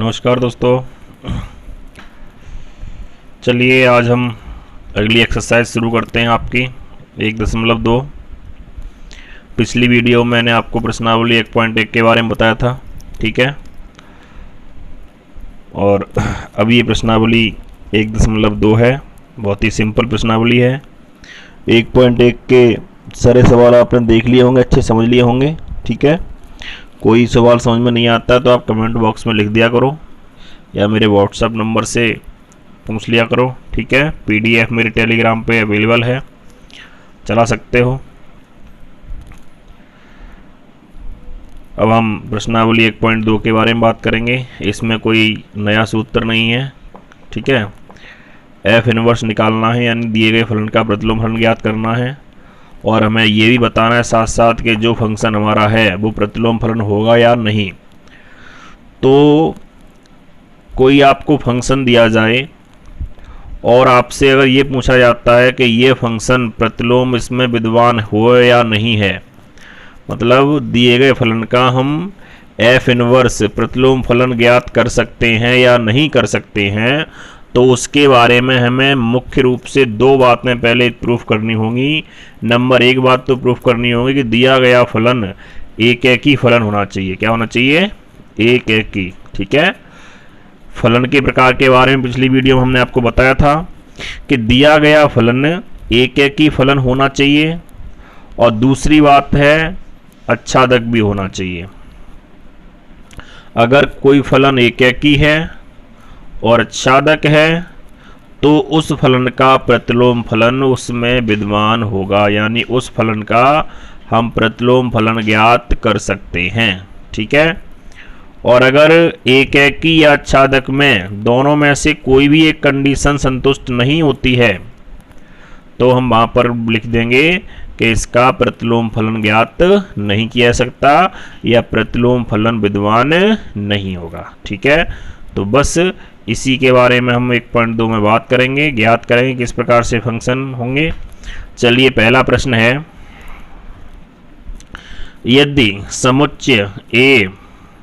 नमस्कार दोस्तों। चलिए आज हम अगली एक्सरसाइज शुरू करते हैं आपकी 1.2। पिछली वीडियो में मैंने आपको प्रश्नावली 1.1 के बारे में बताया था, ठीक है। और अभी ये प्रश्नावली 1.2 है। बहुत ही सिंपल प्रश्नावली है। 1.1 के सारे सवाल आपने देख लिए होंगे, अच्छे समझ लिए होंगे, ठीक है। कोई सवाल समझ में नहीं आता तो आप कमेंट बॉक्स में लिख दिया करो या मेरे व्हाट्सएप नंबर से पूछ लिया करो, ठीक है। पीडीएफ मेरे टेलीग्राम पे अवेलेबल है, चला सकते हो। अब हम प्रश्नावली 1.2 के बारे में बात करेंगे। इसमें कोई नया सूत्र नहीं है, ठीक है। एफ इनवर्स निकालना है, यानी दिए गए फलन का प्रतिलोम फलन ज्ञात करना है। और हमें ये भी बताना है साथ साथ कि जो फंक्शन हमारा है वो प्रतिलोम फलन होगा या नहीं। तो कोई आपको फंक्शन दिया जाए और आपसे अगर ये पूछा जाता है कि ये फंक्शन प्रतिलोम इसमें विद्यमान हो या नहीं है, मतलब दिए गए फलन का हम एफ इनवर्स प्रतिलोम फलन ज्ञात कर सकते हैं या नहीं कर सकते हैं, तो उसके बारे में हमें मुख्य रूप से दो बातें पहले प्रूफ करनी होंगी। नंबर 1 बात तो प्रूफ करनी होगी कि दिया गया फलन एक ही फलन होना चाहिए। क्या होना चाहिए? एक ही, ठीक है। फलन के प्रकार के बारे में पिछली वीडियो में हमने आपको बताया था कि दिया गया फलन एक ही फलन होना चाहिए, और दूसरी बात है अच्छादक भी होना चाहिए। अगर कोई फलन एक ही है और अच्छादक है तो उस फलन का प्रतिलोम फलन उसमें विद्यमान होगा, यानी उस फलन का हम प्रतिलोम फलन ज्ञात कर सकते हैं, ठीक है। और अगर एक या अच्छादक में दोनों में से कोई भी एक कंडीशन संतुष्ट नहीं होती है तो हम वहां पर लिख देंगे कि इसका प्रतिलोम फलन ज्ञात नहीं किया जा सकता या प्रतिलोम फलन विद्यमान नहीं होगा, ठीक है। तो बस इसी के बारे में हम 1.2 में बात करेंगे, ज्ञात करेंगे किस प्रकार से फंक्शन होंगे। चलिए पहला प्रश्न है, यदि समुच्चय A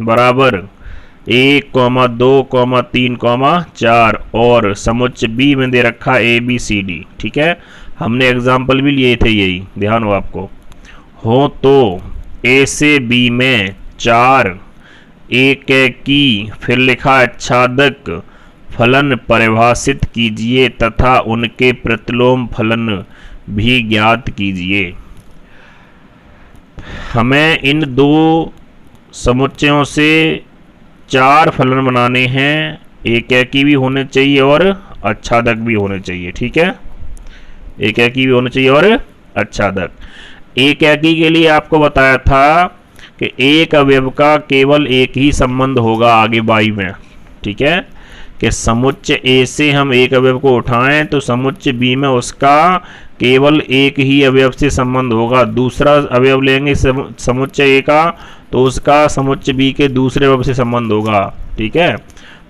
बराबर 1, 2, 3, 4 और समुच्चय B में दे रखा ABCD, ठीक है। हमने एग्जाम्पल भी लिए थे, यही ध्यान हो आपको। हो तो A से B में 4 एक की फिर लिखा अच्छादक फलन परिभाषित कीजिए तथा उनके प्रतिलोम फलन भी ज्ञात कीजिए। हमें इन दो समुच्चयों से 4 फलन बनाने हैं, एक की भी होने चाहिए और अच्छादक भी होने चाहिए, ठीक है। एक की भी होने चाहिए और अच्छादक। एक की के लिए आपको बताया था कि एक अवयव का केवल एक ही संबंध होगा आगे बाई में, ठीक है। कि समुच्चय ए से हम एक अवयव को उठाएं तो समुच्चय बी में उसका केवल एक ही अवयव से संबंध होगा। दूसरा अवयव लेंगे समुच्चय ए का तो उसका समुच्चय बी के दूसरे अवयव से संबंध होगा, ठीक है।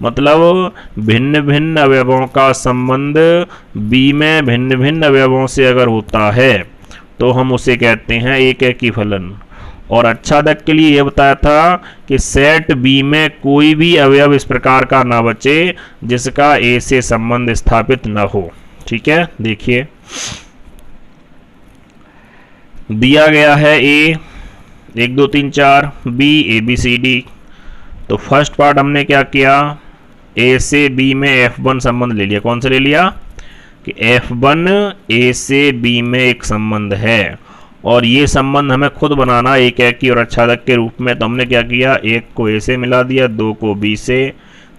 मतलब भिन्न भिन्न अवयवों का संबंध बी में भिन्न भिन्न अवयवों से अगर होता है तो हम उसे कहते हैं एक ही फलन। और अच्छादक के लिए यह बताया था कि सेट बी में कोई भी अवयव इस प्रकार का ना बचे जिसका ए से संबंध स्थापित न हो, ठीक है। देखिए दिया गया है ए 1, 2, 3, 4, बी ABCD। तो फर्स्ट पार्ट हमने क्या किया, ए से बी में F1 संबंध ले लिया। कौन सा ले लिया? कि F1 ए से बी में एक संबंध है और ये संबंध हमें खुद बनाना एक की और अच्छादक के रूप में। तो हमने क्या किया, 1 को ए से मिला दिया, 2 को बी से,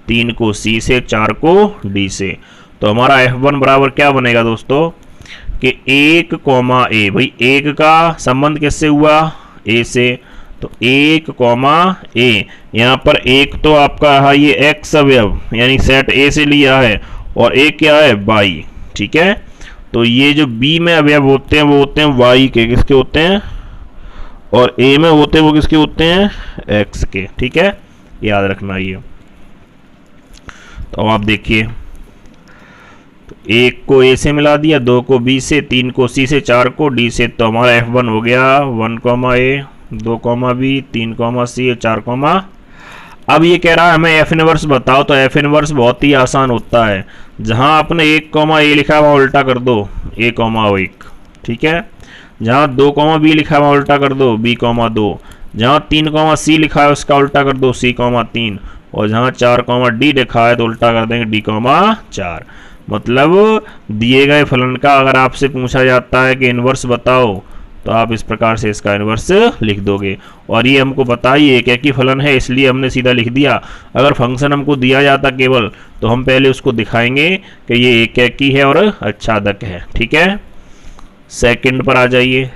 3 को सी से, 4 को डी से। तो हमारा F1 बराबर क्या बनेगा दोस्तों कि 1, A। भाई 1 का संबंध किससे हुआ? ए से। तो 1, A। यहाँ पर 1 तो आपका है ये x अवयव यानी सेट ए से लिया है और एक क्या है बाई, ठीक है। तो ये जो B में अवयव होते हैं वो होते हैं Y के, किसके होते हैं? और A में होते हैं वो किसके होते हैं? X के, ठीक है। याद रखना ये। तो आप देखिए, तो 1 को A से मिला दिया, 2 को B से, 3 को C से, 4 को D से। तो हमारा F1 हो गया 1, A, 2, B, 3, C, 4, अब ये कह रहा है हमें एफ इनवर्स बताओ, तो एफ इनवर्स बहुत ही आसान होता है। जहां आपने 1 कॉमा ए लिखा है वहां उल्टा कर दो a कॉमा 1, ठीक है। जहां 2 कॉमा बी लिखा है वहां उल्टा कर दो b कॉमा 2। जहां 3 कॉमा सी लिखा है उसका उल्टा कर दो c कॉमा 3। और जहां 4 कॉमा डी लिखा है तो उल्टा कर देंगे d कॉमा 4। मतलब दिए गए फलन का अगर आपसे पूछा जाता है कि इनवर्स बताओ, तो आप इस प्रकार से इसका इनवर्स लिख दोगे। और ये हमको पता ही एक ही फलन है, इसलिए हमने सीधा लिख दिया। अगर फंक्शन हमको दिया जाता केवल, तो हम पहले उसको दिखाएंगे कि ये एक ही है और आच्छादक है, ठीक है। सेकंड पर आ जाइए।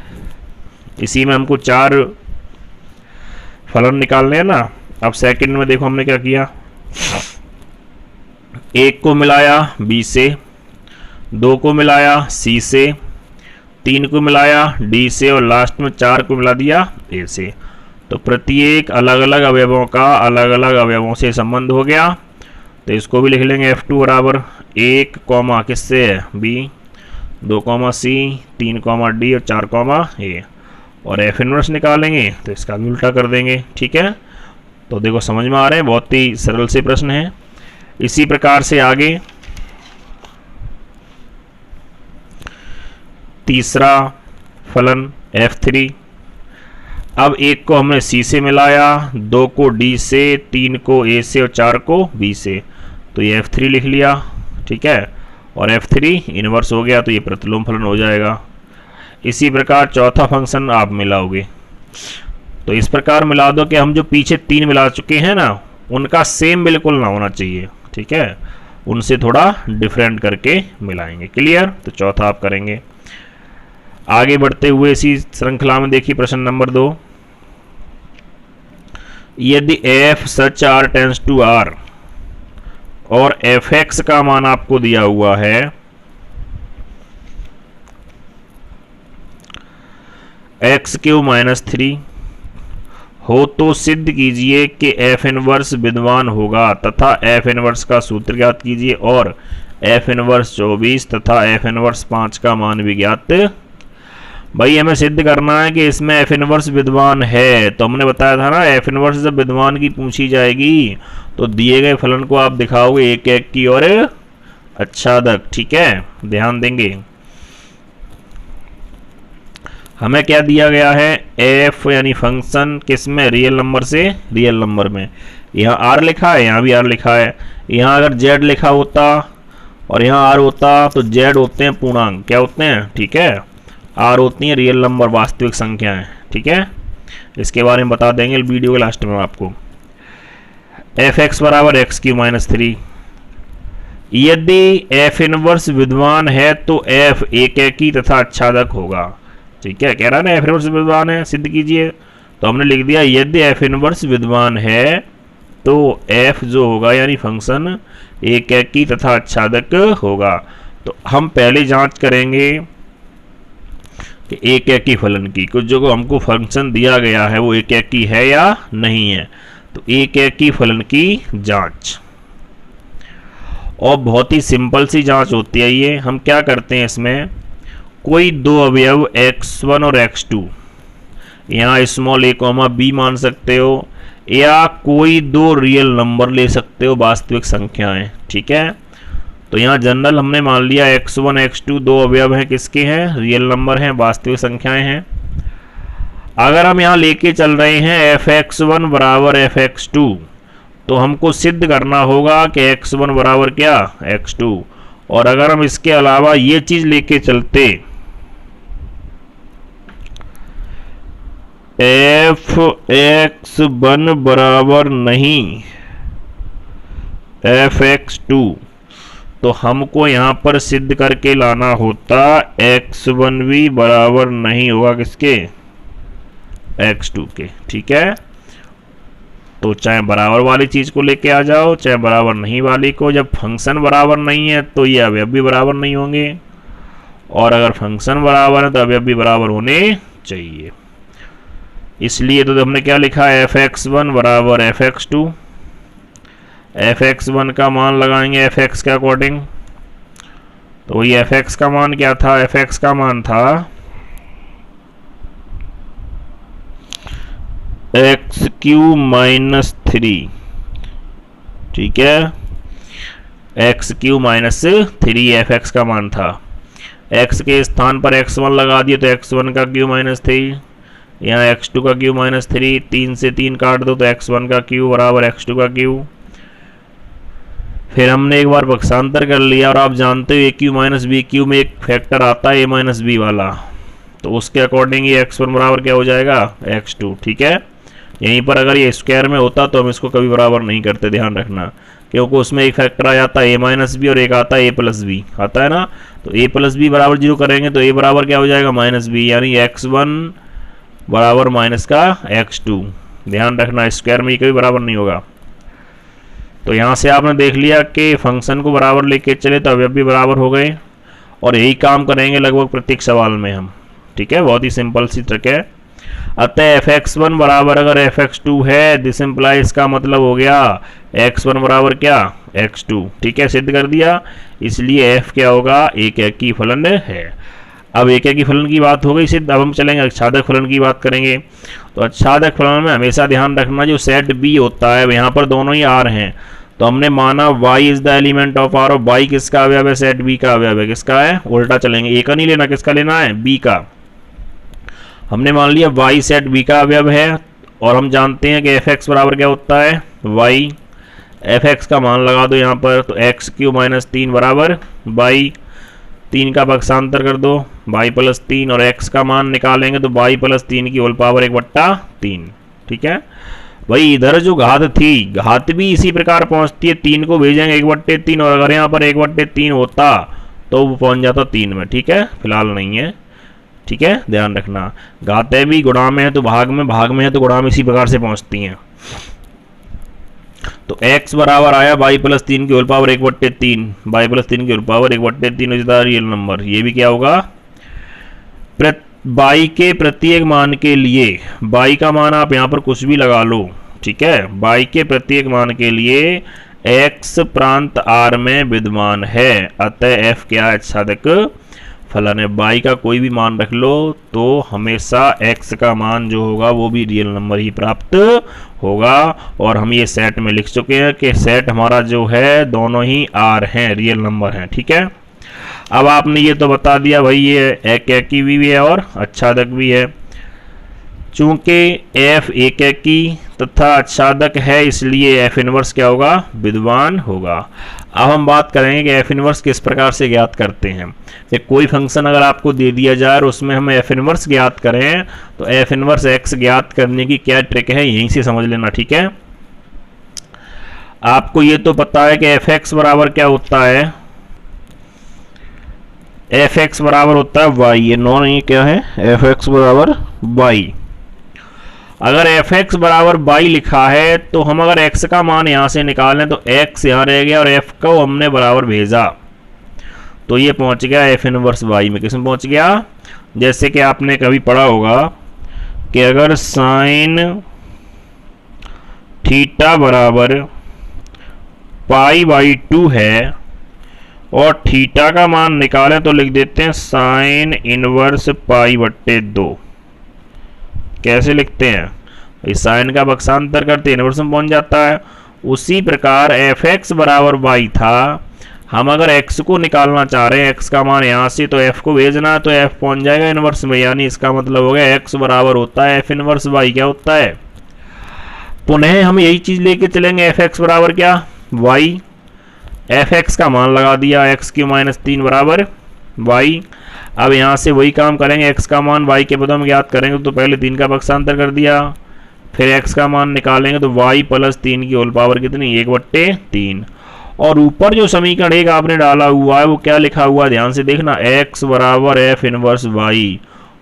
इसी में हमको 4 फलन निकालने हैं ना। अब सेकंड में देखो हमने क्या किया, 1 को मिलाया b से, 2 को मिलाया c से, 3 को मिलाया d से और लास्ट में 4 को मिला दिया a से। तो प्रत्येक अलग अलग अवयवों का अलग अलग अवयवों से संबंध हो गया। तो इसको भी लिख लेंगे f2 बराबर 1 कॉमा किससे है b, 2 comma c, 3 comma d और 4 कॉमा a। और एफ इनवर्स निकालेंगे तो इसका भी उल्टा कर देंगे, ठीक है। तो देखो समझ में आ रहे हैं, बहुत ही सरल से प्रश्न है। इसी प्रकार से आगे तीसरा फलन f3। अब 1 को हमने c से मिलाया, 2 को d से, 3 को a से और 4 को b से। तो ये f3 लिख लिया, ठीक है। और f3 इनवर्स हो गया तो ये प्रतिलोम फलन हो जाएगा। इसी प्रकार चौथा फंक्शन आप मिलाओगे, तो इस प्रकार मिला दो कि हम जो पीछे 3 मिला चुके हैं ना, उनका सेम बिल्कुल ना होना चाहिए, ठीक है। उनसे थोड़ा डिफरेंट करके मिलाएंगे। क्लियर। तो चौथा आप करेंगे। आगे बढ़ते हुए इसी श्रृंखला में देखिए प्रश्न नंबर 2। यदि f such r tends to r और fx का मान आपको दिया हुआ है x³ हो, तो सिद्ध कीजिए कि f इनवर्स विद्यमान होगा तथा f इनवर्स का सूत्र ज्ञात कीजिए और f इनवर्स 24 तथा f इनवर्स 5 का मान भी ज्ञात। भाई हमें सिद्ध करना है कि इसमें f इनवर्स विद्यमान है। तो हमने बताया था ना, f इनवर्स जब विद्यमान की पूछी जाएगी तो दिए गए फलन को आप दिखाओगे एक की और आच्छादक, ठीक है। ध्यान देंगे हमें क्या दिया गया है, f यानी फंक्शन किसमें, रियल नंबर से रियल नंबर में। यहाँ r लिखा है, यहाँ भी r लिखा है। यहाँ अगर z लिखा होता और यहाँ r होता तो z होते हैं पूर्णांक, क्या होते हैं, ठीक है। r होती हैं रियल नंबर, वास्तविक संख्याएं, ठीक है। इसके बारे में बता देंगे वीडियो के लास्ट में आपको। fx बराबर x³ - 3। यदि f इनवर्स विद्यमान है तो f एक तथा आच्छादक होगा, ठीक है। कह रहा है ना f इनवर्स विद्यमान है, सिद्ध कीजिए। तो हमने लिख दिया यदि f इनवर्स विद्यमान है तो f जो होगा यानी फंक्शन एक तथा आच्छादक होगा। तो हम पहले जांच करेंगे कि एक फलन की, कुछ जो हमको फंक्शन दिया गया है वो एक है या नहीं है। तो एक फलन की जांच, और बहुत ही सिंपल सी जांच होती है ये। हम क्या करते हैं, इसमें कोई 2 अवयव x1 और x2, यहाँ स्मॉल a कॉमा b मान सकते हो, या कोई 2 रियल नंबर ले सकते हो, वास्तविक संख्याएं, ठीक है। तो यहाँ जनरल हमने मान लिया x1 x2 2 अवयव हैं, किसके हैं, रियल नंबर हैं, वास्तविक संख्याएं हैं। अगर हम यहाँ लेके चल रहे हैं fx1 बराबर fx2, तो हमको सिद्ध करना होगा कि x1 बराबर क्या, x2। और अगर हम इसके अलावा ये चीज लेके चलते fx1 बराबर नहीं fx2, तो हमको यहाँ पर सिद्ध करके लाना होता x1 भी बराबर नहीं होगा किसके, x2 के, ठीक है। तो चाहे बराबर वाली चीज को लेके आ जाओ, चाहे बराबर नहीं वाली को। जब फंक्शन बराबर नहीं है तो ये अवयव भी बराबर नहीं होंगे, और अगर फंक्शन बराबर है तो अवयव भी बराबर होने चाहिए। इसलिए तो हमने क्या लिखा है, fx1 बराबर fx2। fx1 का मान लगाएंगे fx के अकॉर्डिंग। तो ये fx का मान क्या था, fx का मान था x³ - 3, ठीक है, x Q minus 3 F x का मान था। एक्स के स्थान पर x1 लगा दिए तो x1 का क्यू माइनस 3, यहाँ x2 का क्यू माइनस 3, 3 से 3 काट दो तो x1 का क्यू बराबर x2 का क्यू। फिर हमने एक बार पक्षांतर कर लिया और आप जानते हो ए क्यू माइनस बी क्यू में एक फैक्टर आता है ए माइनस बी वाला, तो उसके अकॉर्डिंग ये x1 बराबर क्या हो जाएगा x2। ठीक है, यहीं पर अगर ये स्क्वायर में होता तो हम इसको कभी बराबर नहीं करते, ध्यान रखना, क्योंकि उसमें एक फैक्टर आ जाता है ए माइनस बी और एक आता है ए प्लस बी आता है ना, तो ए प्लस बी बराबर 0 करेंगे तो ए बराबर क्या हो जाएगा माइनस बी, यानी x1 बराबर माइनस का x2। ध्यान रखना स्क्वायर में कभी बराबर नहीं होगा। तो यहाँ से आपने देख लिया कि फंक्शन को बराबर लेके चले तो अवयव भी बराबर हो गए, और यही काम करेंगे लगभग प्रत्येक सवाल में हम। ठीक है, बहुत ही सिंपल सी ट्रिक है। अतः fx1 बराबर अगर fx2 है, दिस इम्प्लाई इसका मतलब हो गया x1 बराबर क्या x2। ठीक है, सिद्ध कर दिया, इसलिए f क्या होगा एक एकी फलन है। अब एक एकी फलन की बात हो गई सिद्ध, अब हम चलेंगे अच्छादक फलन की बात करेंगे। तो अच्छादक फलन में हमेशा ध्यान रखना जो सेट b होता है, यहाँ पर दोनों ही r हैं, तो हमने माना y is the element of r, और y किसका अवयव है, सेट b का अवयव है। किसका है, उल्टा चलेंगे, a का नहीं लेना, किसका लेना है b का। हमने मान लिया y सेट b का अवयव है, और हम जानते हैं कि fx बराबर क्या होता है y, fx का मान लगा दो यहाँ पर, तो एक्स क्यू माइनस 3 बराबर y, 3 का पक्षांतर कर दो y प्लस 3, और x का मान निकालेंगे तो y प्लस 3 की होल पावर 1/3। ठीक है भाई, इधर जो घात थी, घात भी इसी प्रकार पहुंचती है, 3 को भेजेंगे 1/3, और अगर यहाँ पर 1/3 होता तो वो पहुंच जाता 3 में। ठीक है, फिलहाल नहीं है। ठीक है, ध्यान रखना, घातें भी गुणा में है तो भाग में, भाग में है तो गुणा में, इसी प्रकार से पहुंचती हैं। तो x बराबर आया y प्लस 3 की होल पावर 1/3, y प्लस 3 की whole power 1/3 is the real number. ये भी क्या होगा, y के प्रत्येक मान के लिए, y का मान आप यहाँ पर कुछ भी लगा लो। ठीक है, y के प्रत्येक मान के लिए x प्रांत r में विद्यमान है, अतः f क्या है अच्छादक फलन है। y का कोई भी मान रख लो तो हमेशा x का मान जो होगा वो भी रियल नंबर ही प्राप्त होगा, और हम ये सेट में लिख चुके हैं कि सेट हमारा जो है दोनों ही r हैं, रियल नंबर हैं। ठीक है, अब आपने ये तो बता दिया भाई ये एक एकी भी है और अच्छादक भी है। चूंकि f एक एकी तथा अच्छादक है, इसलिए f इनवर्स क्या होगा, विद्यमान होगा। अब हम बात करेंगे कि f इनवर्स किस प्रकार से ज्ञात करते हैं। कि कोई फंक्शन अगर आपको दे दिया जाए और उसमें हम f इनवर्स ज्ञात करें तो f इनवर्स x ज्ञात करने की क्या ट्रिक है, यहीं से समझ लेना। ठीक है, आपको ये तो पता है कि fx बराबर क्या होता है, fx बराबर होता है y, ये नो नहीं क्या है, fx बराबर y। अगर fx बराबर y लिखा है तो हम अगर x का मान यहां से निकालें तो x यहां रह गया और f को हमने बराबर भेजा तो ये पहुंच गया f इनवर्स y में। किसमें पहुंच गया, जैसे कि आपने कभी पढ़ा होगा कि अगर साइन थीटा बराबर π/2 है और थीटा का मान निकालें तो लिख देते हैं साइन इनवर्स π/2। कैसे लिखते हैं, इस साइन का पक्षांतर करते इनवर्स में पहुंच जाता है। उसी प्रकार fx बराबर y था, हम अगर x को निकालना चाह रहे हैं, x का मान यहाँ से, तो f को भेजना है तो f पहुंच जाएगा इनवर्स में, यानी इसका मतलब हो गया x बराबर होता है f इनवर्स y। क्या होता है, पुनः हम यही चीज लेके चलेंगे, fx बराबर क्या y, fx का मान लगा दिया x³ - 3 बराबर y। अब यहाँ से वही काम करेंगे, x का मान y के पदों में ज्ञात करेंगे तो पहले 3 का पक्षांतर कर दिया, फिर x का मान निकालेंगे तो y + 3 की होल पावर कितनी 1/3। और ऊपर जो समीकरण एक आपने डाला हुआ है वो क्या लिखा हुआ है, ध्यान से देखना, x बराबर f इनवर्स y,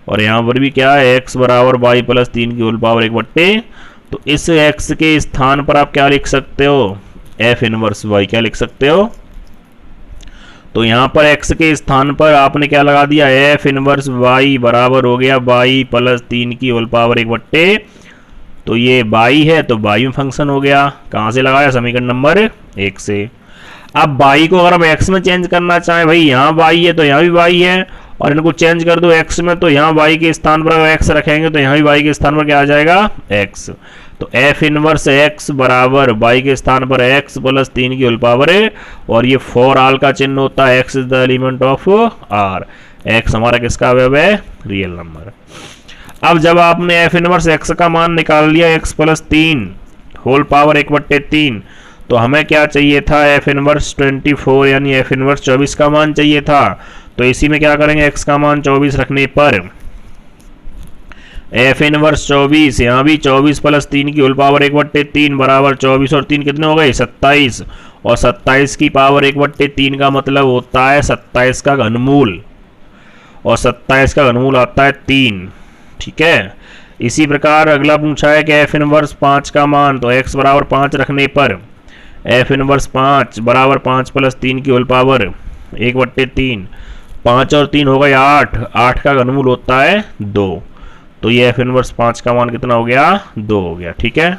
और यहाँ पर भी क्या है x बराबर y + 3 की होल पावर 1/। तो इस x के स्थान पर आप क्या लिख सकते हो, f इनवर्स y। क्या लिख सकते हो, तो यहाँ पर x के स्थान पर आपने क्या लगा दिया, f इनवर्स y बराबर हो गया y + 3 की होल पावर 1/। तो ये y है तो y में फंक्शन हो गया, कहाँ से लगाया, समीकरण नंबर 1 से। अब y को अगर हम x में चेंज करना चाहें, भाई यहाँ y है तो यहाँ भी y है, और इनको चेंज कर दो x में, तो यहाँ y के स्थान पर अगर x रखेंगे तो यहाँ भी y के स्थान पर क्या आ जाएगा, x। तो f इनवर्स x बराबर y के स्थान पर x प्लस 3 की होल पावर है, और ये फॉर ऑल का चिन्ह होता है x is the element of r। x हमारा किसका अवयव है, रियल नंबर। अब जब आपने f इनवर्स x का मान निकाल लिया x प्लस 3 होल पावर 1/3, तो हमें क्या चाहिए था, f इनवर्स 24 यानी f इनवर्स 24 का मान चाहिए था। तो इसी में क्या करेंगे, x का मान 24 रखने पर f इनवर्स 24, यहाँ भी 24 प्लस 3 की होल पावर 1/3 बराबर 24 और 3 कितने हो गए, 27, और 27 की पावर 1/3 का मतलब होता है 27 का घनमूल, और 27 का घनमूल आता है 3। ठीक है, इसी प्रकार अगला पूछा है कि f इनवर्स 5 का मान, तो x बराबर 5 रखने पर f इनवर्स 5 बराबर 5 प्लस 3 की होल पावर 1/3, 5 और 3 हो गए 8, 8 का घनमूल होता है 2। तो ये f इनवर्स 5 का मान कितना हो गया, 2 हो गया। ठीक है,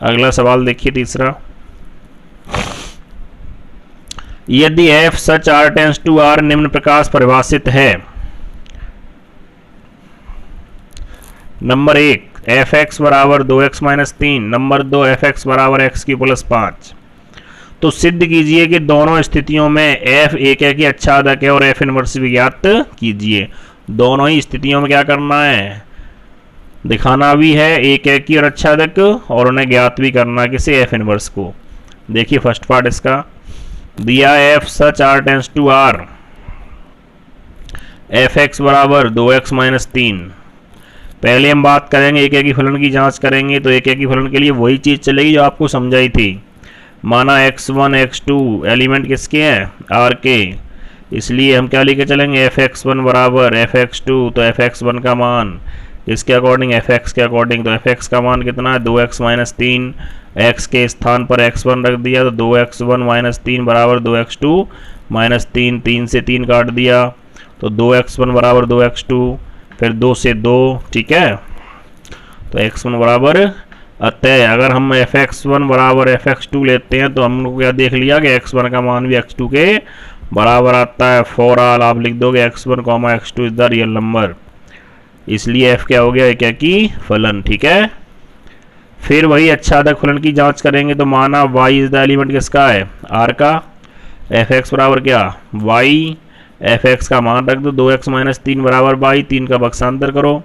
अगला सवाल देखिए तीसरा। यदि f such r tends to r निम्न प्रकार से परिभाषित है। नंबर 1 f(x) बराबर 2x माइनस 3, नंबर 2 f(x) बराबर x की प्लस 5। तो सिद्ध कीजिए कि दोनों स्थितियों में f एक है कि आच्छादक है, और f इनवर्स भी ज्ञात कीजिए। दोनों ही स्थितियों में क्या करना है, दिखाना भी है एक है कि और आच्छादक, और उन्हें ज्ञात भी करना किसे, f इनवर्स को। देखिए फर्स्ट पार्ट इसका दिया, f such r tends to r, f(x) बराबर 2x माइनस 3। पहले हम बात करेंगे एक एकी फलन की जांच करेंगे। तो एक एकी फलन के लिए वही चीज़ चलेगी जो आपको समझाई थी। माना x1 x2 एलिमेंट किसके हैं, r के, इसलिए हम क्या लेके चलेंगे, f(x1) बराबर f(x2), तो f(x1) का मान इसके अकॉर्डिंग f(x) के अकॉर्डिंग, तो f(x) का मान कितना है, 2x माइनस 3, x के स्थान पर x1 रख दिया, तो 2x1 माइनस 3 बराबर 2x2 माइनस 3, 3 से 3 काट दिया, तो 2x1 बराबर 2x2, फिर 2 से 2। ठीक है, तो x1 बराबर, अतः अगर हम f(x1) बराबर f(x2) लेते हैं तो हम लोग क्या देख लिया कि x1 का मान भी x2 के बराबर आता है। फॉर ऑल आप लिख दोगे x1, x2 is the real number, इसलिए f क्या हो गया, एक एकी फलन। ठीक है, फिर वही आच्छादक फलन की जांच करेंगे। तो माना y इज द एलिमेंट किसका है, r का, f(x) बराबर क्या, y, f(x) का मान रख दो, 2x माइनस 3 बराबर y, 3 का पक्षांतर करो।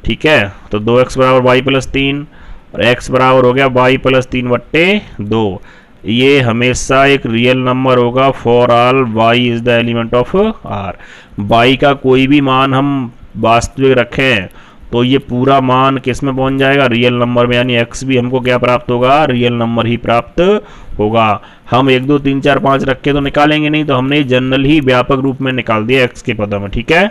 ठीक है, तो 2x बराबर y प्लस 3, और x बराबर हो गया y प्लस 3/2। ये हमेशा एक रियल नंबर होगा for all y is the element of r। y का कोई भी मान हम वास्तविक रखें तो ये पूरा मान किस में पहुंच जाएगा, रियल नंबर में, यानी x भी हमको क्या प्राप्त होगा, रियल नंबर ही प्राप्त होगा। हम 1 2 3 4 5 रख के तो निकालेंगे नहीं, तो हमने जनरल ही व्यापक रूप में निकाल दिया x के पदों में। ठीक है,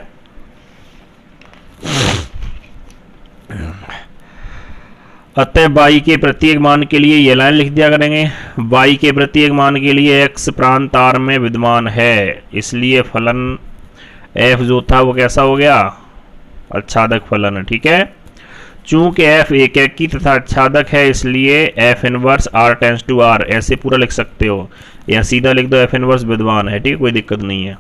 अतः y के प्रत्येक मान के लिए ये लाइन लिख दिया करेंगे, y के प्रत्येक मान के लिए x प्रांत r में विद्यमान है, इसलिए फलन f जो था वो कैसा हो गया, आच्छादक फलन है। ठीक है, चूंकि f एक एकी तथा आच्छादक है, इसलिए f inverse r tends to r, ऐसे पूरा लिख सकते हो, या सीधा लिख दो f इनवर्स विद्यमान है। ठीक है, कोई दिक्कत नहीं है।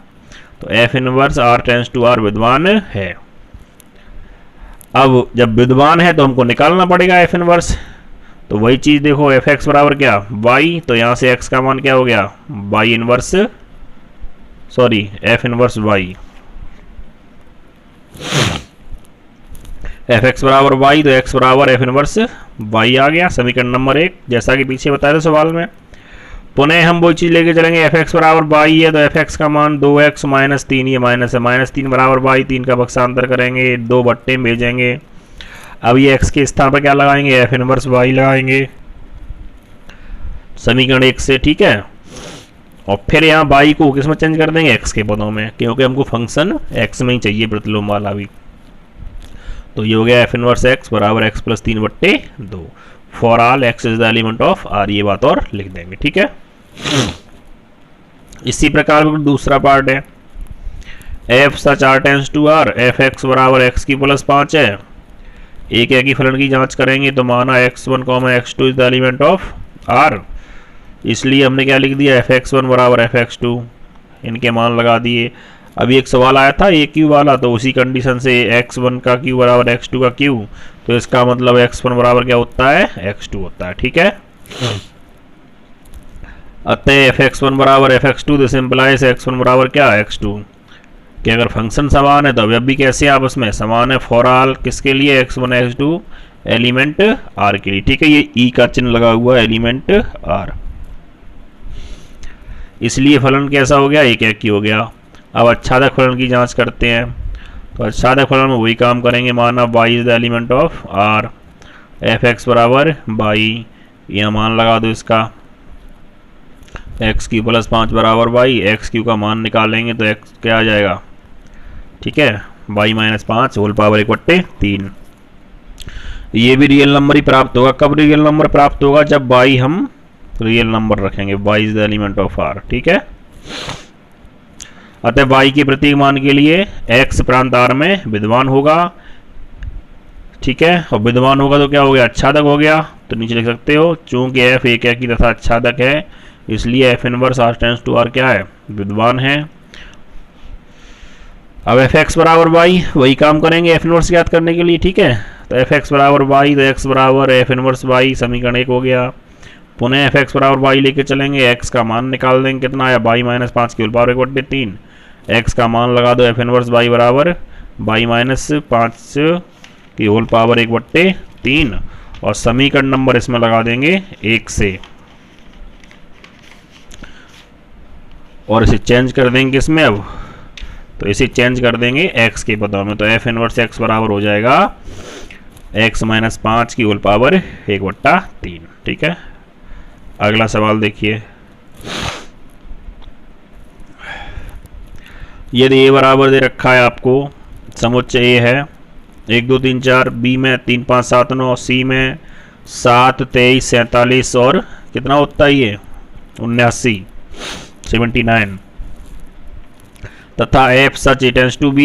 तो f inverse r tends to r विद्यमान है। अब जब विद्यमान है तो हमको निकालना पड़ेगा f इनवर्स। तो वही चीज देखो, f(x) बराबर क्या, y, तो यहां से x का मान क्या हो गया, y inverse, sorry f inverse y, f(x) बराबर y, तो x बराबर f इनवर्स y आ गया, समीकरण नंबर 1, जैसा कि पीछे बताया था सवाल में। पुनः हम वो चीज लेके चलेंगे, f(x) बराबर y है, तो f(x) का मान 2x माइनस 3, ये माइनस है, माइनस 3 बराबर y, 3 का पक्षांतर करेंगे, 2 बट्टे में भेजेंगे। अब ये x के स्थान पर क्या लगाएंगे, f इनवर्स y लगाएंगे समीकरण 1 से। ठीक है, और फिर यहाँ y को किस में चेंज कर देंगे, x के पदों में, क्योंकि हमको फंक्शन x में ही चाहिए प्रतिलोम वाला भी। तो ये हो गया f इनवर्स x बराबर x plus 3/2 for all x is the element of r, ये बात और लिख देंगे। ठीक है, इसी प्रकार दूसरा पार्ट है, f such r tends to r, f(x) बराबर x की प्लस 5 है। एक एकी फलन की जांच करेंगे। तो माना x1, x2 is the element of r, इसलिए हमने क्या लिख दिया, f(x1) बराबर f(x2), इनके मान लगा दिए। अभी एक सवाल आया था ए क्यू वाला, तो उसी कंडीशन से x1 का क्यू बराबर x2 का क्यू, तो इसका मतलब x1 बराबर क्या होता है, x2 होता है। ठीक है, अतः fx1 बराबर fx2, दिस इंप्लाइज x1 बराबर क्या, x2। कि अगर फंक्शन समान है तो अवयव भी कैसे हैं आपस में समान है, फॉर ऑल किसके लिए, x1 x2 एलिमेंट r के लिए। ठीक है, ये ई का चिन्ह लगा हुआ है, एलिमेंट r, इसलिए फलन कैसा हो गया, एक एक ही हो गया। अब आच्छादक फलन की जांच करते हैं, तो आच्छादक फलन में वही काम करेंगे, माना y is the element of r, fx बराबर y, यह मान लगा दो इसका, x क्यू प्लस 5 बराबर y, x क्यू का मान निकालेंगे तो x क्या आ जाएगा, ठीक है, y माइनस 5 होल पावर 1/3। ये भी रियल नंबर ही प्राप्त होगा। कब रियल नंबर प्राप्त होगा, जब y हम रियल नंबर रखेंगे, y is the element of r। ठीक है, अतः y के प्रत्येक मान के लिए x प्रांत r में विद्यमान होगा। ठीक है, और विद्यमान होगा तो क्या हो गया, आच्छादक हो गया। तो नीचे लिख सकते हो, चूंकि f एक की तथा आच्छादक है, इसलिए f inverse r tends to r क्या है, विद्यमान है। अब fx बराबर y, वही काम करेंगे f इनवर्स ज्ञात करने के लिए। ठीक है, तो fx बराबर y, तो x बराबर f इनवर्स y, समीकरण 1 हो गया। पुनः fx बराबर y लेके चलेंगे, x का मान निकाल देंगे, कितना आया, y माइनस 5 की होल पावर 1/3। x का मान लगा दो, f इनवर्स y बराबर y माइनस 5 की होल पावर 1/3, और समीकरण नंबर इसमें लगा देंगे 1 से, और इसे चेंज कर देंगे किसमें, अब तो इसे चेंज कर देंगे x के पदों में। तो f इनवर्स x बराबर हो जाएगा x माइनस 5 की होल पावर 1/3। ठीक है, अगला सवाल देखिए, यदि a बराबर दे रखा है आपको, समुच्चय a है 1 2 3 4, b में 3 5 7 9, c में 7 23 47 और कितना होता है ये 79 79, तथा f such a tends to b,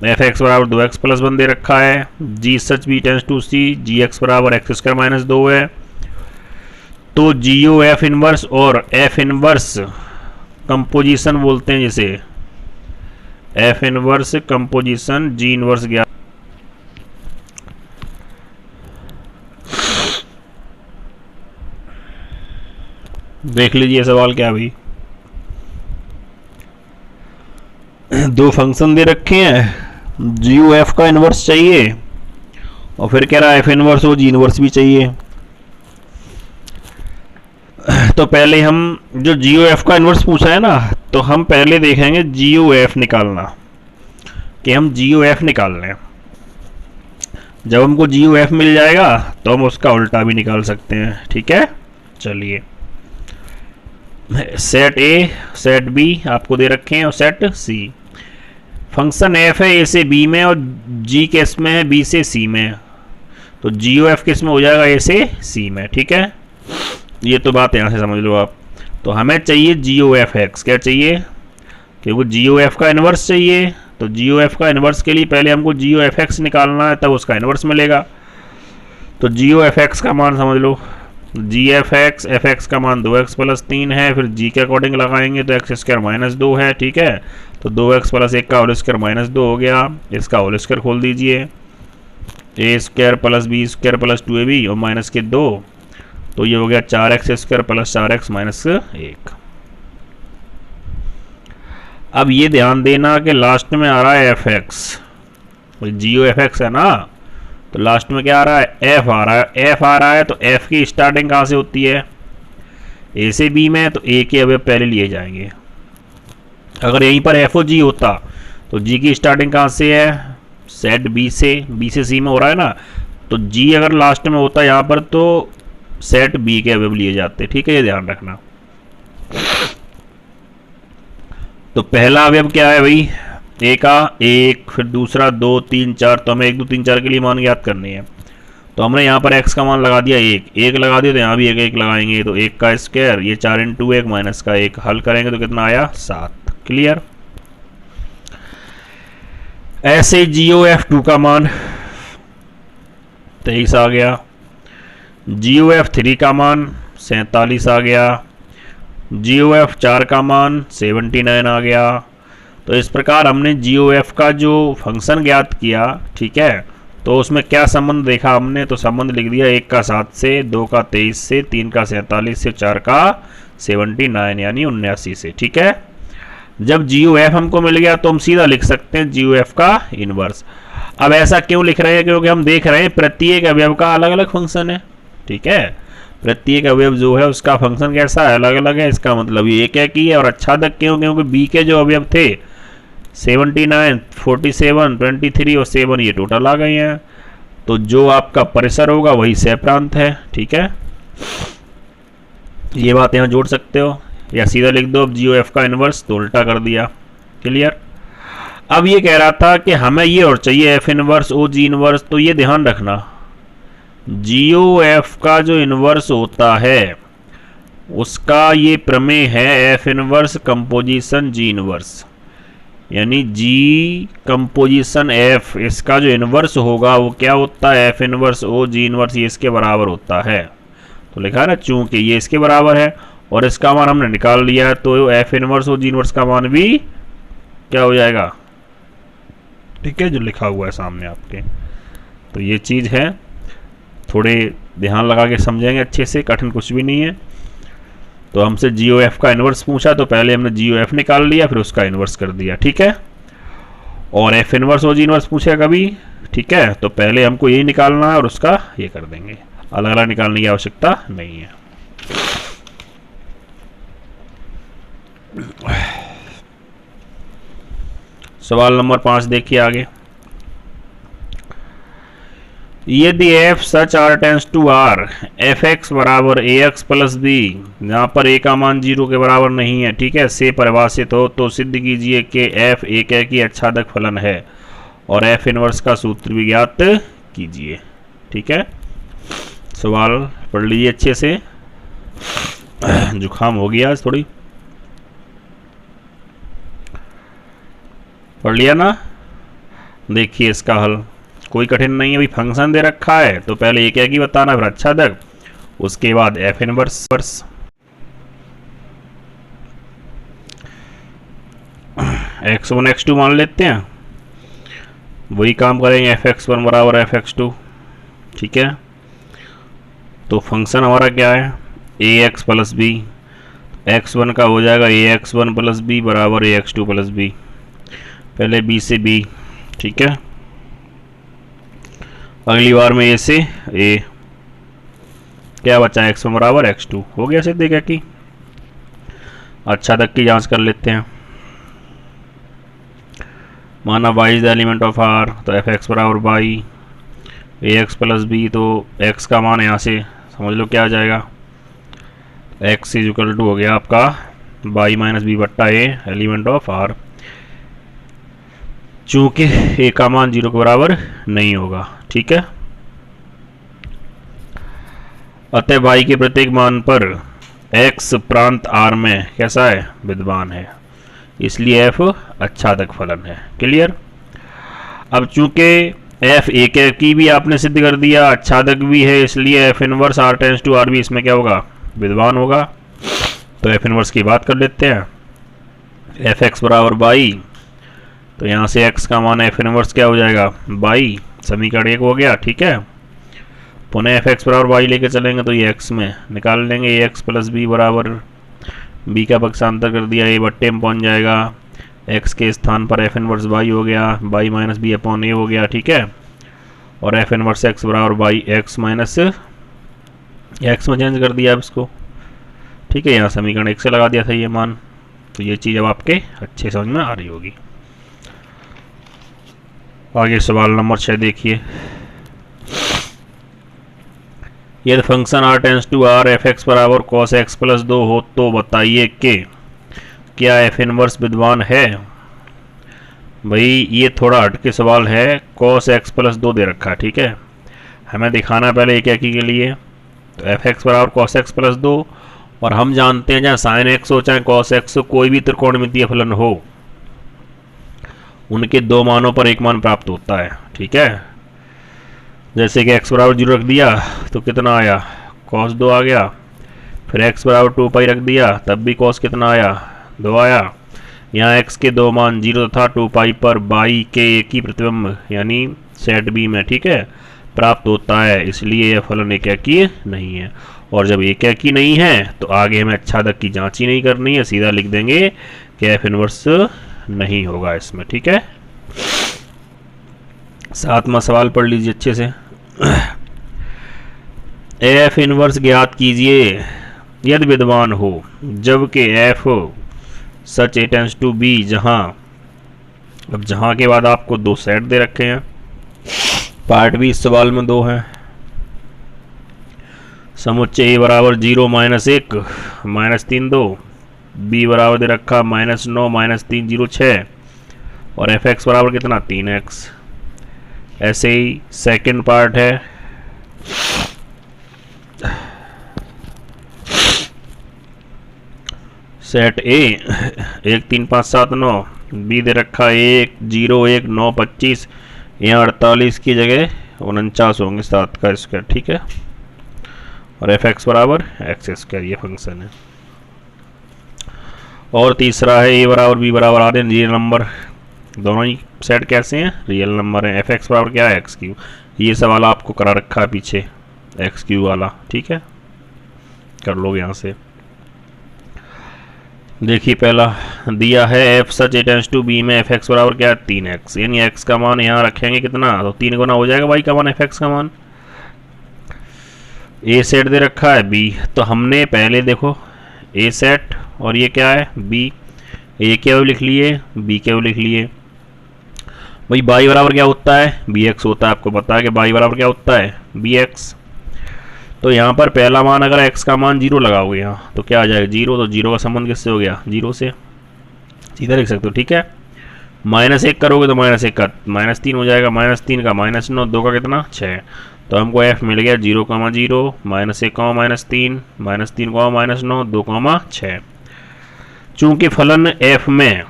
fx बराबर 2x प्लस 1 दे रखा है, g such b tends to c, gx बराबर x स्क्वायर माइनस 2 है। तो जीओ एफ इनवर्स और एफ इनवर्स कंपोजिशन बोलते हैं जिसे, f inverse composition g inverse गया। देख लीजिए सवाल क्या भाई, दो फंक्शन दे रखे हैं, जीओ एफ का इनवर्स चाहिए और फिर कह रहा है एफ इनवर्स हो जी इनवर्स भी चाहिए। तो पहले हम जो जीओ एफ का इनवर्स पूछा है ना, तो हम पहले देखेंगे जीओ एफ निकालना, कि हम जीओ एफ निकाल लें। जब हमको जीओ एफ मिल जाएगा तो हम उसका उल्टा भी निकाल सकते हैं। ठीक है, चलिए, सेट ए सेट बी आपको दे रखे हैं और सेट सी। फंक्शन एफ है ए से बी में और जी किस में है, बी से सी में, तो जीओ एफ किस में हो जाएगा, ए से सी में। ठीक है, ये तो बात यहाँ से समझ लो आप। तो हमें चाहिए जीओ एफ एक्स, क्या चाहिए, क्योंकि जीओ एफ का इनवर्स चाहिए। तो जीओ एफ का इनवर्स के लिए पहले हमको जीओ एफ एक्स निकालना है, तब उसका इनवर्स मिलेगा। तो जीओ एफ एक्स का मान समझ लो, जी एफ एक्स का मान 2x प्लस 3 है, फिर जी के अकॉर्डिंग लगाएंगे तो एक्स स्क्वायर माइनस 2 है। ठीक है, तो 2x प्लस 1 का होल स्क्वायर माइनस 2 हो गया, इसका होल स्क्वायर खोल दीजिए, a square plus b square plus 2ab और माइनस के 2, तो ये हो गया 4x square plus 4x minus 1। अब ये ध्यान देना कि लास्ट में आ रहा है एफ एक्स, जीओ एफ एक्स है ना, तो लास्ट में क्या आ रहा है, एफ आ रहा है। एफ आ रहा है तो एफ की स्टार्टिंग कहाँ से होती है, ए से बी में, तो ए के अवयव पहले लिए जाएंगे। अगर यहीं पर एफ ओ जी होता तो जी की स्टार्टिंग कहाँ से है, सेट बी से सी में हो रहा है ना, तो जी अगर लास्ट में होता यहाँ पर तो सेट बी के अवयव लिए जाते। ठीक है, ये ध्यान रखना। तो पहला अवयव क्या है भाई, ए का 1, फिर दूसरा 2 3 4, तो हमें 1 2 3 4 के लिए मान ज्ञात करनी है। तो हमने यहाँ पर x का मान लगा दिया 1 लगा दिया, तो यहाँ भी 1 लगाएंगे, तो 1 का स्क्वायर, ये 4 × 1 माइनस का 1, हल करेंगे तो कितना आया 7। क्लियर। ऐसे जीओ एफ 2 का मान 23 आ गया, जीओ एफ 3 का मान 47 आ गया, जीओ एफ 4 का मान 79 आ गया, तो इस प्रकार हमने GOF का जो फंक्शन ज्ञात किया, ठीक है, तो उसमें क्या संबंध देखा हमने, तो संबंध लिख दिया 1 का 7 से, 2 का 23 से, 3 का 47 से, 4 का 79 यानी 79 से, ठीक है। जब GOF हमको मिल गया तो हम सीधा लिख सकते हैं GOF का इनवर्स। अब ऐसा क्यों लिख रहे हैं, क्योंकि हम देख रहे हैं प्रत्येक अवयव का अलग अलग फंक्शन है, ठीक है। प्रत्येक अवयव जो है उसका फंक्शन कैसा है, अलग अलग है। इसका मतलब ये एक ही है। और आच्छादक क्यों, क्योंकि बी के जो अवयव थे 79, 47, 23 और 7 ये टोटल आ गए हैं। तो जो आपका परिसर होगा वही सह प्रांत है, ठीक है। ये बात यहाँ जोड़ सकते हो या सीधा लिख दो। अब GOF का इनवर्स तो उल्टा कर दिया, क्लियर। अब ये कह रहा था कि हमें ये और चाहिए F इनवर्स OG इनवर्स। तो ये ध्यान रखना, GOF का जो इनवर्स होता है उसका ये प्रमेय है F inverse composition G inverse, यानी G कंपोजिशन F, इसका जो इनवर्स होगा वो क्या होता है, F इनवर्स OG इनवर्स, ये इसके बराबर होता है। तो लिखा है ना, चूंकि ये इसके बराबर है और इसका मान हमने निकाल लिया है, तो F इनवर्स OG इनवर्स का मान भी क्या हो जाएगा, ठीक है, जो लिखा हुआ है सामने आपके। तो ये चीज़ है, थोड़े ध्यान लगा के समझेंगे अच्छे से, कठिन कुछ भी नहीं है। तो हमसे GOF का इनवर्स पूछा तो पहले हमने GOF निकाल लिया, फिर उसका इनवर्स कर दिया, ठीक है। और F इनवर्स OG इनवर्स पूछेगा कभी, ठीक है, तो पहले हमको यही निकालना है और उसका ये कर देंगे, अलग अलग निकालने की आवश्यकता नहीं है। सवाल नंबर 5 देखिए आगे। यदि f such r tends to r, fx बराबर ax प्लस b, जहाँ पर a का मान 0 के बराबर नहीं है, ठीक है, से परिभाषित हो, तो सिद्ध कीजिए कि f एक ही आच्छादक फलन है और f इनवर्स का सूत्र भी ज्ञात कीजिए, ठीक है। सवाल पढ़ लीजिए अच्छे से, जुकाम हो गया आज थोड़ी, पढ़ लिया ना। देखिए इसका हल कोई कठिन नहीं है, भाई फंक्शन दे रखा है तो पहले एक ही बताना, फिर आच्छादक, उसके बाद F इनवर्स। x1 x2 मान लेते हैं, वही काम करेंगे, fx1 बराबर fx2, ठीक है। तो फंक्शन हमारा क्या है, ax प्लस b, x1 का हो जाएगा ax1 प्लस b बराबर ax2 प्लस b, पहले b से b, ठीक है, अगली बार में a से a, क्या बचा है x1 बराबर x2, हो गया सिद्ध क्या की। आच्छादक की जांच कर लेते हैं, माना y is the element of r, तो fx बराबर y, ax प्लस b, तो x का मान यहाँ से समझ लो क्या आ जाएगा, x इज इक्वल टू हो गया आपका y माइनस बी बट्टा a एलिमेंट ऑफ r, चूंकि a का मान 0 के बराबर नहीं होगा, ठीक है। अतः y के प्रत्येक मान पर x प्रांत r में कैसा है, विद्यमान है, इसलिए f आच्छादक फलन है, क्लियर। अब चूंकि f एक की भी आपने सिद्ध कर दिया, आच्छादक भी है, इसलिए f inverse r tends to r भी इसमें क्या होगा, विद्यमान होगा। तो f इनवर्स की बात कर लेते हैं, fx बराबर y, तो यहाँ से x का मान f इनवर्स क्या हो जाएगा, y, समीकरण 1 हो गया, ठीक है। पुनः fx बराबर y लेके चलेंगे तो ये x में निकाल लेंगे, ax प्लस b बराबर b का पक्षांतर कर दिया, a बट्टे में पहुँच जाएगा, x के स्थान पर f इनवर्स y हो गया, y minus b upon a हो गया, ठीक है। और f इनवर्स x बराबर y, x माइनस x में चेंज कर दिया अब इसको, ठीक है, यहाँ समीकरण 1 से लगा दिया था ये मान। तो ये चीज़ अब आपके अच्छे समझ में आ रही होगी। आगे सवाल नंबर 6 देखिए, यदि function r tends to r fx बराबर cos x प्लस 2 हो तो बताइए कि क्या f इनवर्स विद्यमान है। भाई ये थोड़ा हटके सवाल है, cos x प्लस 2 दे रखा है, ठीक है, हमें दिखाना पहले एक के लिए, तो fx बराबर cos x प्लस 2, और हम जानते हैं चाहे sin x हो चाहे cos x हो, कोई भी त्रिकोणमितीय फलन हो, उनके दो मानों पर एक मान प्राप्त होता है, ठीक है। जैसे कि x बराबर 0 रख दिया तो कितना आया, cos 2 आ गया, फिर x बराबर 2 पाई रख दिया तब भी cos कितना आया, 2 आया, यहाँ x के दो मान 0 तथा 2 पाई पर बाई के एक ही प्रतिबिंब यानी सेट बी में, ठीक है, प्राप्त होता है, इसलिए यह फलन एकाकी नहीं है। और जब एकाकी नहीं है तो आगे हमें अच्छादक की जांच ही नहीं करनी है, सीधा लिख देंगे कि एफ इनवर्स नहीं होगा इसमें, ठीक है। 7वां सवाल पढ़ लीजिए अच्छे से। एफ इनवर्स ज्ञात कीजिए यदि विद्यमान हो जबकि f such a tends to b, जहां, अब जहां के बाद आपको दो सेट दे रखे हैं, पार्ट भी इस सवाल में दो हैं। समुच्चय ए बराबर 0 -1 -3 2, बी बराबर दे रखा -9 -3 0 6 और एफ एक्स बराबर कितना 3x। ऐसे ही सेकंड पार्ट है, सेट ए 1 3 5 7 9, बी दे रखा 1 0 1 9 25, यहाँ 48 की जगह 49 होंगे 7 का स्क्वायर, ठीक है। और एफ एक्स बराबर एक्स स्क्वायर, ये फंक्शन है। और तीसरा है ए बराबर बी बराबर आर एन, रियल नंबर, दोनों ही सेट कैसे हैं, रियल नंबर है। एफ एक्स बराबर क्या है एक्स क्यू, ये सवाल आपको करा रखा है पीछे एक्स क्यू वाला, ठीक है, कर लोगे यहाँ से। देखिए पहला दिया है f such a tends to b में एफ एक्स बराबर क्या है 3x, यानी x का मान यहाँ रखेंगे कितना, तो 3 गुना हो जाएगा y का मान एफ एक्स का मान। ए सेट दे रखा है b, तो हमने पहले देखो ए सेट और ये क्या है b, ए के लिख लिए b के लिख लिए। भाई y बराबर क्या होता है bx होता है, आपको पता है कि y बराबर क्या होता है bx। तो यहाँ पर पहला मान अगर x का मान 0 लगाओगे यहाँ तो क्या आ जाएगा 0, तो 0 का संबंध किससे हो गया 0 से, सीधा लिख सकते हो, ठीक है। -1 करोगे तो -1 का -3 हो जाएगा, -3 का -9, 2 का कितना 6, तो हमको f मिल गया 0, -0 -1, -3 -3, -9, 2, 6। चूंकि फलन f में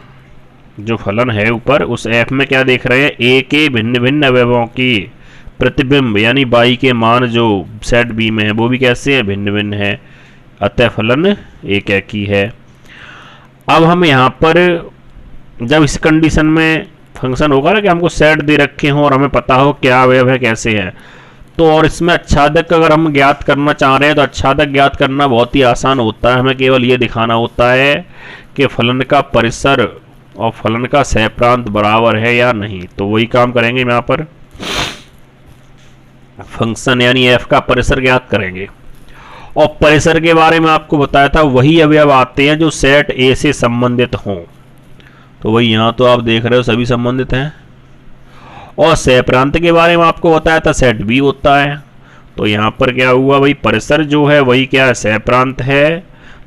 जो फलन है ऊपर उस f में क्या देख रहे हैं, a के भिन्न भिन्न अवयवों की प्रतिबिंब यानी बाई के मान जो सेट बी में है वो भी कैसे है भिन्न भिन्न है, अतः फलन एकाकी है। अब हम यहाँ पर जब इस कंडीशन में फंक्शन होगा ना कि हमको सेट दे रखे हों और हमें पता हो क्या अवयव है कैसे है, तो और इसमें अच्छादक अगर हम ज्ञात करना चाह रहे हैं तो अच्छादक ज्ञात करना बहुत ही आसान होता है। हमें केवल ये दिखाना होता है कि फलन का परिसर और फलन का सहप्रांत बराबर है या नहीं, तो वही काम करेंगे यहाँ पर, फंक्शन यानी एफ का परिसर ज्ञात करेंगे। और परिसर के बारे में आपको बताया था वही अवयव आते हैं जो सेट ए से संबंधित हों, तो वही यहाँ तो आप देख रहे हो सभी संबंधित हैं। और सहप्रांत के बारे में आपको बताया था सेट बी होता है, तो यहाँ पर क्या हुआ भाई परिसर जो है वही क्या है सहप्रांत है,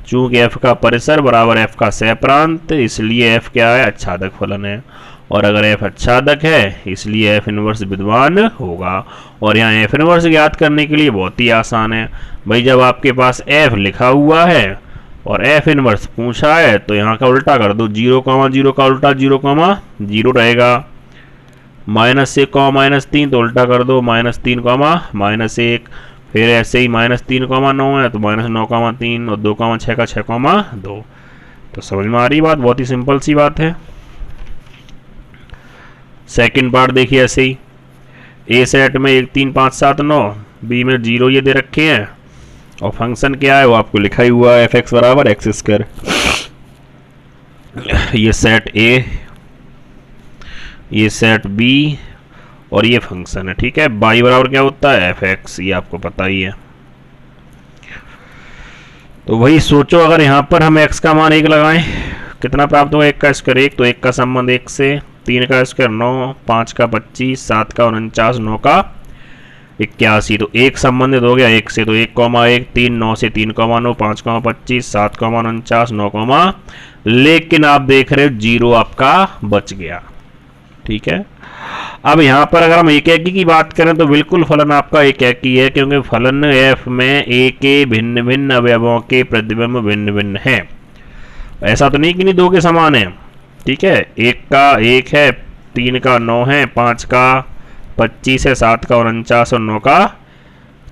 चूंकि एफ का परिसर बराबर एफ का सहप्रांत, इसलिए एफ क्या है अच्छादक फलन है। और अगर एफ अच्छादक है इसलिए एफ इनवर्स विद्यमान होगा। और यहाँ एफ इनवर्स ज्ञात करने के लिए बहुत ही आसान है भाई, जब आपके पास एफ लिखा हुआ है और एफ इनवर्स पूछा है तो यहाँ का उल्टा कर दो, 0, 0 का उल्टा 0, 0 रहेगा, -1, -3 तो उल्टा कर दो, -3, -1, फिर ऐसे ही -3, 9 है तो -9, 3 और 2, 6 का 6, 2। तो समझ में आ रही बात, बहुत ही सिंपल सी बात है। सेकंड पार्ट देखिए ऐसे ही, ए सेट में 1 3 5 7 9, बी में 0 ये दे रखे हैं और फंक्शन क्या है वो आपको लिखा ही हुआ है एफ एक्स बराबर एक्स स्क्वायर। ये सेट ए, ये सेट बी और ये फंक्शन है, ठीक है। बाई बराबर क्या होता है एफ एक्स, ये आपको पता ही है। तो वही सोचो अगर यहाँ पर हम x का मान 1 लगाएं कितना प्राप्त होगा, 1 का स्क्वायर 1, तो 1 का संबंध 1 से, 3 का स्क्वायर 9, 5 का 25, 7 का 49, 9 का 81, तो 1 संबंधित हो गया 1 से, तो 1, 3, 9 से 3, 9, 5, 25, 7, 49, 9, लेकिन आप देख रहे हो 0 आपका बच गया, ठीक है। अब यहाँ पर अगर हम एकाकी की बात करें तो बिल्कुल फलन आपका एकाकी है, क्योंकि फलन f में a के भिन्न भिन्न अवयवों के प्रतिबिंब भिन्न भिन्न है। ऐसा तो नहीं कि नहीं दो के समान है, ठीक है। 1 का 1 है, 3 का 9 है, 5 का 25 है, 7 का 49 और 9 का,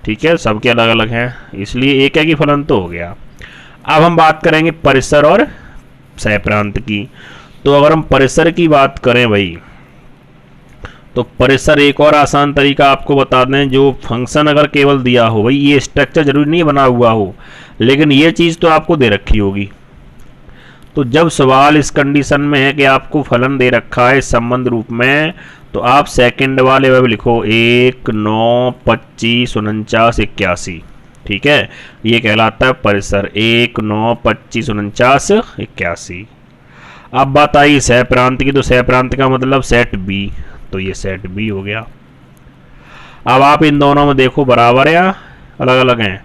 ठीक है, सबके अलग अलग हैं, इसलिए एकाकी फलन तो हो गया। अब हम बात करेंगे परिसर और सहप्रांत की। तो अगर हम परिसर की बात करें भाई, तो परिसर एक और आसान तरीका आपको बता दें, जो फंक्शन अगर केवल दिया हो भाई, ये स्ट्रक्चर जरूरी नहीं बना हुआ हो, लेकिन ये चीज़ तो आपको दे रखी होगी। तो जब सवाल इस कंडीशन में है कि आपको फलन दे रखा है इस संबंध रूप में, तो आप सेकंड वाले में लिखो 1, 9, 25, 49, 81। ठीक है, ये कहलाता है परिसर। 1, 9, 25, 49, 81। अब बात आई सह प्रांत की, तो सह प्रांत का मतलब सेट बी, तो ये सेट बी हो गया। अब आप इन दोनों में देखो बराबर या अलग अलग हैं।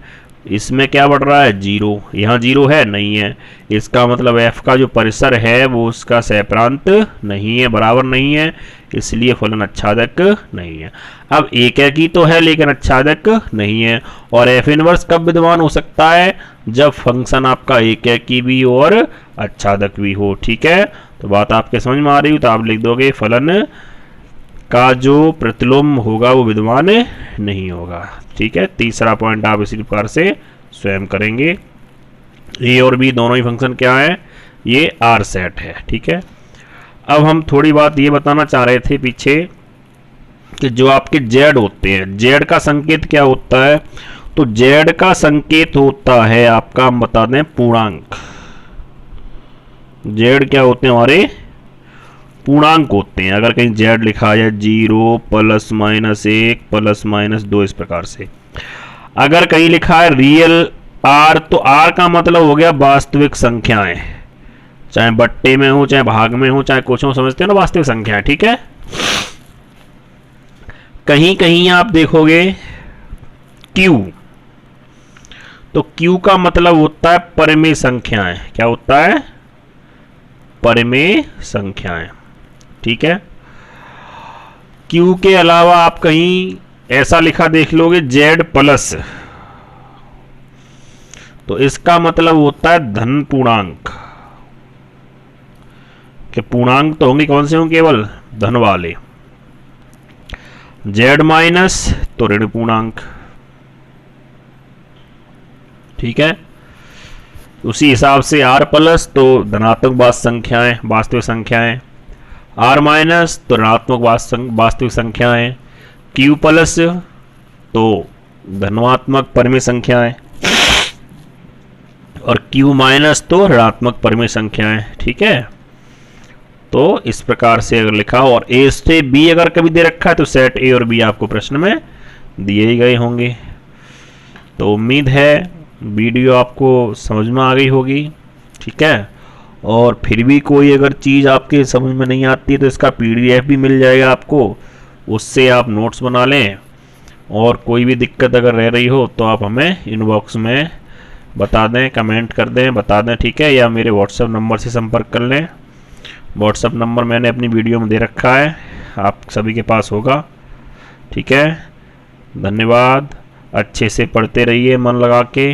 इसमें क्या बढ़ रहा है, 0, यहाँ 0 है नहीं है, इसका मतलब f का जो परिसर है वो उसका सहप्रांत नहीं है, बराबर नहीं है, इसलिए फलन आच्छादक नहीं है। अब एक ही तो है लेकिन आच्छादक नहीं है। और f इनवर्स कब विद्यमान हो सकता है, जब फंक्शन आपका एक की भी हो और आच्छादक भी हो। ठीक है, तो बात आपके समझ में आ रही हो, तो आप लिख दोगे फलन का जो प्रतिलोम होगा वो विद्यमान नहीं होगा। ठीक है, तीसरा पॉइंट आप इसी प्रकार से स्वयं करेंगे। ए और बी दोनों ही फंक्शन क्या है, ये आर सेट है। ठीक है, अब हम थोड़ी बात ये बताना चाह रहे थे पीछे कि जो आपके जेड होते हैं, जेड का संकेत क्या होता है, तो जेड का संकेत होता है आपका, हम बता दें पूर्णांक। जेड क्या होते हैं हमारे, पूर्णांक होते हैं। अगर कहीं जेड लिखा जाए 0 +-1 +-2 इस प्रकार से। अगर कहीं लिखा है रियल आर, तो आर का मतलब हो गया वास्तविक संख्याएं, चाहे बट्टे में हो, चाहे भाग में हो, चाहे कुछ हो, समझते हो ना, वास्तविक संख्याएं। ठीक है, कहीं कहीं आप देखोगे क्यू, तो क्यू का मतलब होता है परिमेय संख्याएं। क्या होता है, परिमेय संख्याएं। ठीक है, Q के अलावा आप कहीं ऐसा लिखा देख लोगे Z+, तो इसका मतलब होता है धन पूर्णांक। कि पूर्णांक तो होंगे कौन से होंगे, केवल धन वाले। Z- तो ऋण पूर्णांक। ठीक है, उसी हिसाब से R+ तो धनात्मक वास्तविक संख्याएं, R- तो ऋणात्मक वास्तविक संख्याएं, Q+ तो धनात्मक परिमेय संख्याएं, और Q- तो ऋणात्मक परिमेय संख्याएं। ठीक है, तो इस प्रकार से अगर लिखा, और A से B अगर कभी दे रखा है तो सेट A और B आपको प्रश्न में दिए ही गए होंगे। तो उम्मीद है वीडियो आपको समझ में आ गई होगी। ठीक है, और फिर भी कोई अगर चीज़ आपके समझ में नहीं आती तो इसका PDF भी मिल जाएगा आपको, उससे आप नोट्स बना लें। और कोई भी दिक्कत अगर रह रही हो तो आप हमें इनबॉक्स में बता दें, कमेंट कर दें, बता दें। ठीक है, या मेरे व्हाट्सएप नंबर से संपर्क कर लें। व्हाट्सएप नंबर मैंने अपनी वीडियो में दे रखा है, आप सभी के पास होगा। ठीक है, धन्यवाद। अच्छे से पढ़ते रहिए मन लगा के।